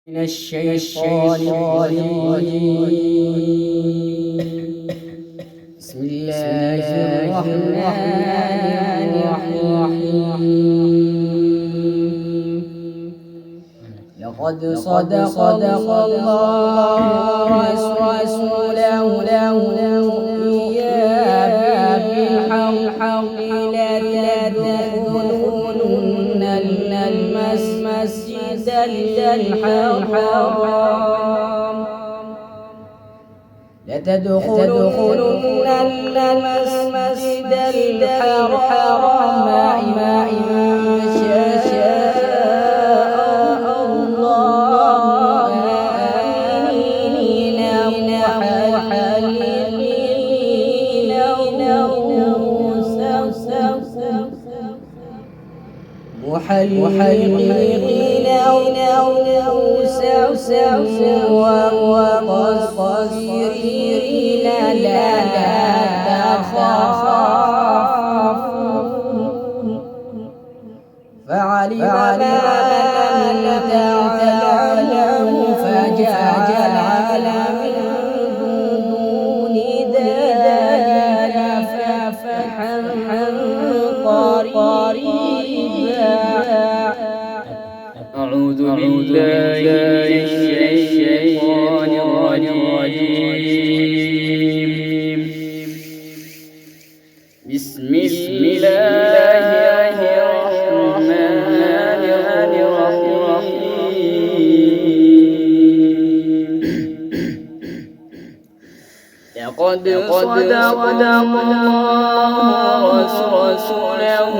من الشيطان الرجيم. بسم الله الرحمن الرحيم. لقد صدق الله رسوله الرؤيا بالحق لتدخلن المسجد الحرام لتدخلن المسجد الحرام إن شاء الله آمنين محلقين رؤوسهم ومقصرين لا تخافون فعلم ما لم تعلموا فجعل من دون ذلك فتحا قريبا. أعوذ بالله من الشيطان الرجيم. بسم الله الرحمن الرحيم. لقد صدق الله رسوله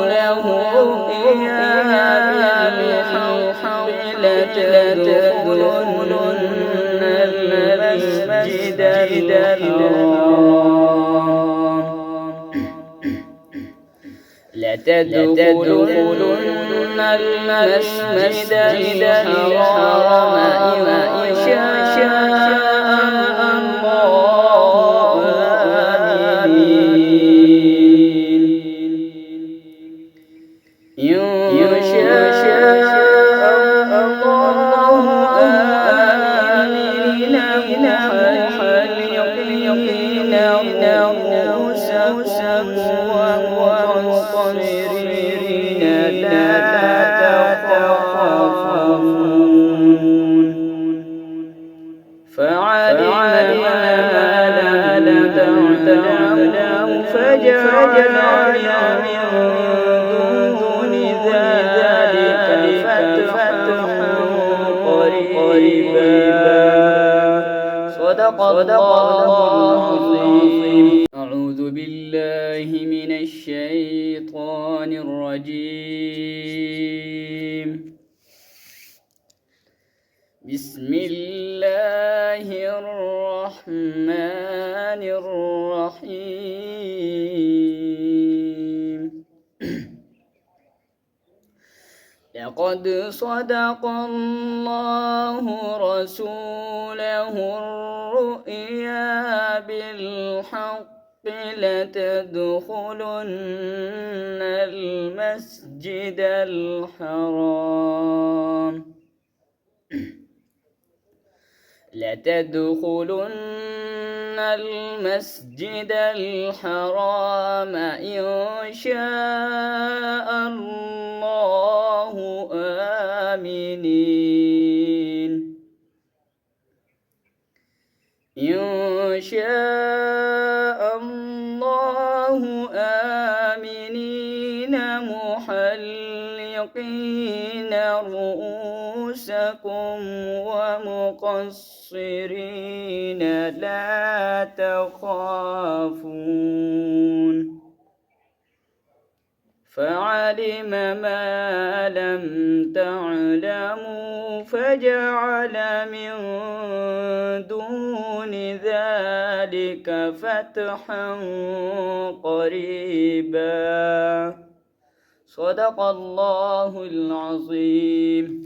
الرؤيا بالحق لتدخلن المسجد الحرام إن شاء الله آمنين محلقين رؤوسهم ومقصرين لا تخافون فعلم ما لم تعلموا فجعل من دون ذلك فتحا قريبا. صدق الله العظيم. أعوذ بالله من الشيطان الرجيم. بسم الله الرحمن الرحيم. لقد صدق الله رسوله الرؤيا بالحق لتدخلن المسجد الحرام إن شاء الله آمنين محلقين رؤوسكم ومقصرين لا تخافون فعلم ما لم تعلموا فجعل من دون ذلك فتحا قريبا. صدق الله العظيم.